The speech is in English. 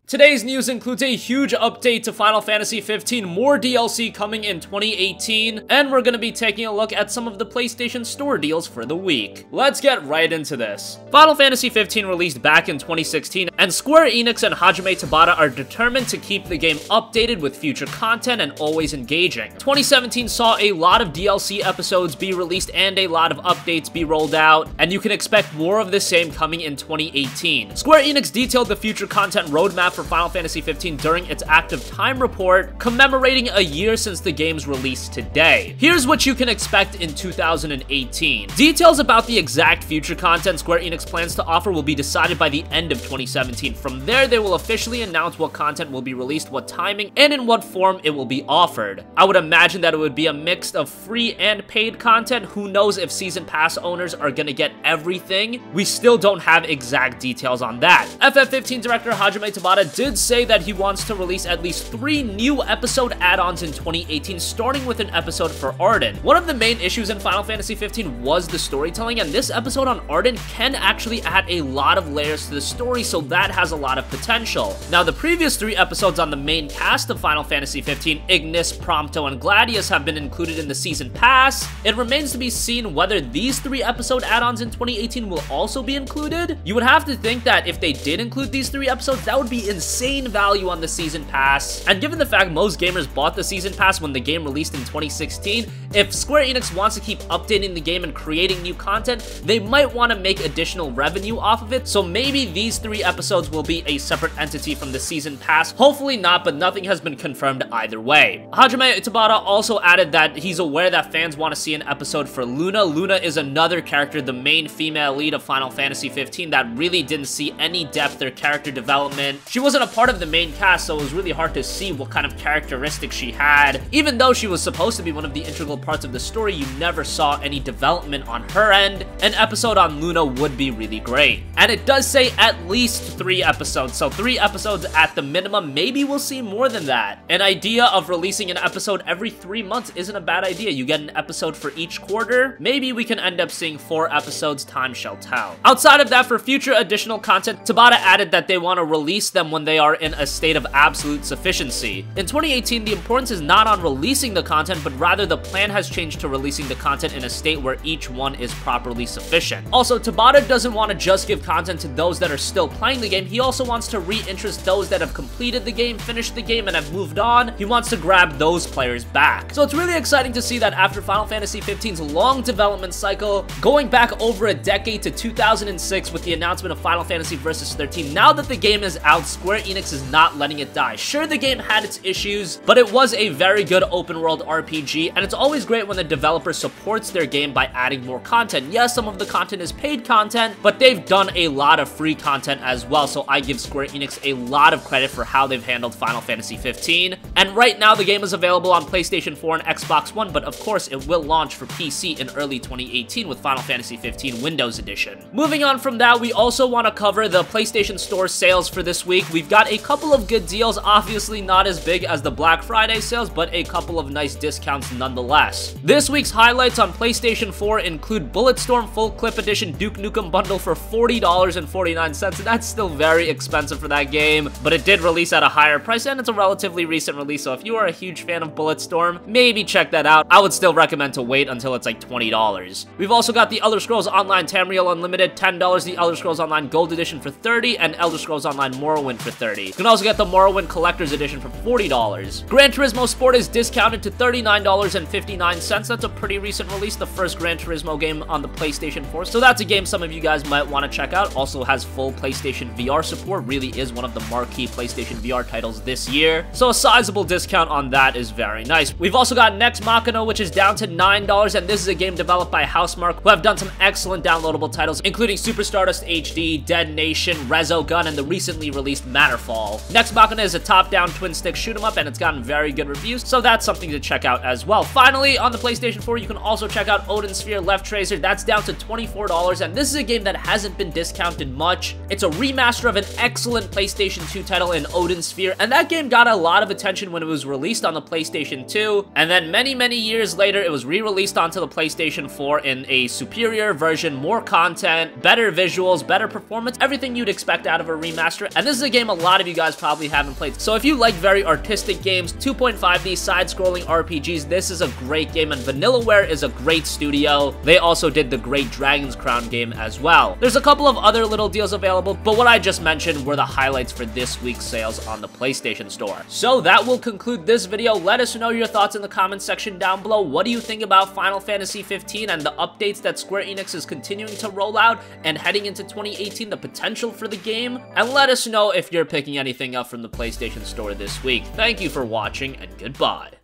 Today's news includes a huge update to Final Fantasy 15, more DLC coming in 2018, and we're gonna be taking a look at some of the PlayStation Store deals for the week. Let's get right into this. Final Fantasy 15 released back in 2016, and Square Enix and Hajime Tabata are determined to keep the game updated with future content and always engaging. 2017 saw a lot of DLC episodes be released and a lot of updates be rolled out, and you can expect more of the same coming in 2018. Square Enix detailed the future content roadmap for Final Fantasy 15 during its active time report, commemorating a year since the game's release today. Here's what you can expect in 2018. Details about the exact future content Square Enix plans to offer will be decided by the end of 2017. From there, they will officially announce what content will be released, what timing, and in what form it will be offered. I would imagine that it would be a mix of free and paid content. Who knows if Season Pass owners are gonna get everything? We still don't have exact details on that. FF15 director Hajime Tabata did say that he wants to release at least 3 new episode add-ons in 2018, starting with an episode for Odin. One of the main issues in Final Fantasy 15 was the storytelling, and this episode on Odin can actually add a lot of layers to the story, so that has a lot of potential. Now, the previous 3 episodes on the main cast of Final Fantasy 15, Ignis, Prompto, and Gladius, have been included in the Season Pass. It remains to be seen whether these 3 episode add-ons in 2018 will also be included. You would have to think that if they did include these 3 episodes, that would be insane value on the Season Pass. And given the fact most gamers bought the Season Pass when the game released in 2016, if Square Enix wants to keep updating the game and creating new content, they might want to make additional revenue off of it, so maybe these 3 episodes will be a separate entity from the Season Pass. Hopefully not, but nothing has been confirmed either way. Hajime Tabata also added that he's aware that fans want to see an episode for Luna. Luna is another character, the main female lead of Final Fantasy 15, that really didn't see any depth or character development. She wasn't a part of the main cast, so it was really hard to see what kind of characteristics she had. Even though she was supposed to be one of the integral parts of the story, you never saw any development on her end. An episode on Luna would be really great. And it does say at least 3 episodes, so 3 episodes at the minimum. Maybe we'll see more than that. An idea of releasing an episode every 3 months isn't a bad idea. You get an episode for each quarter. Maybe we can end up seeing 4 episodes, time shall tell. Outside of that, for future additional content, Tabata added that they want to release them when they are in a state of absolute sufficiency. In 2018, the importance is not on releasing the content, but rather the plan has changed to releasing the content in a state where each one is properly sufficient. Also, Tabata doesn't want to just give content to those that are still playing the game. He also wants to reinterest those that have completed the game, finished the game, and have moved on. He wants to grab those players back. So it's really exciting to see that after Final Fantasy 15's long development cycle, going back over a decade to 2006 with the announcement of Final Fantasy Versus 13, now that the game is out, Square Enix is not letting it die. Sure, the game had its issues, but it was a very good open world RPG, and it's always great when the developer supports their game by adding more content. Yes, some of the content is paid content, but they've done a lot of free content as well, so I give Square Enix a lot of credit for how they've handled Final Fantasy 15. And right now, the game is available on PlayStation 4 and Xbox One, but of course, it will launch for PC in early 2018 with Final Fantasy 15 Windows Edition. Moving on from that, we also want to cover the PlayStation Store sales for this week. We've got a couple of good deals, obviously not as big as the Black Friday sales, but a couple of nice discounts nonetheless. This week's highlights on PlayStation 4 include Bulletstorm Full Clip Edition Duke Nukem Bundle for $40.49, and that's still very expensive for that game, but it did release at a higher price, and it's a relatively recent release, so if you are a huge fan of Bulletstorm, maybe check that out. I would still recommend to wait until it's like $20. We've also got the Elder Scrolls Online Tamriel Unlimited, $10, the Elder Scrolls Online Gold Edition for $30, and Elder Scrolls Online Morrowind for $30. You can also get the Morrowind Collector's Edition for $40. Gran Turismo Sport is discounted to $39.59. That's a pretty recent release, the first Gran Turismo game on the PlayStation 4, so that's a game some of you guys might want to check out. Also has full PlayStation VR support, really is one of the marquee PlayStation VR titles this year, so a sizable discount on that is very nice. We've also got Nex Machina, which is down to $9, and this is a game developed by Housemarque, who have done some excellent downloadable titles, including Super Stardust HD, Dead Nation, Resogun, and the recently released Matterfall. Nex Machina is a top-down twin-stick shoot-'em-up, and it's gotten very good reviews, so that's something to check out as well. Finally, Finally, on the PlayStation 4, you can also check out Odin Sphere Leifthrasir. That's down to $24, and this is a game that hasn't been discounted much. It's a remaster of an excellent PlayStation 2 title in Odin Sphere, and that game got a lot of attention when it was released on the PlayStation 2, and then many years later, it was re-released onto the PlayStation 4 in a superior version, more content, better visuals, better performance, everything you'd expect out of a remaster, and this is a game a lot of you guys probably haven't played. So if you like very artistic games, 2.5D side-scrolling RPGs, this is a great game, and Vanillaware is a great studio. They also did the great Dragon's Crown game as well. There's a couple of other little deals available, but what I just mentioned were the highlights for this week's sales on the PlayStation Store. So that will conclude this video. Let us know your thoughts in the comments section down below. What do you think about Final Fantasy 15 and the updates that Square Enix is continuing to roll out, and heading into 2018, the potential for the game? And let us know if you're picking anything up from the PlayStation Store this week. Thank you for watching, and goodbye.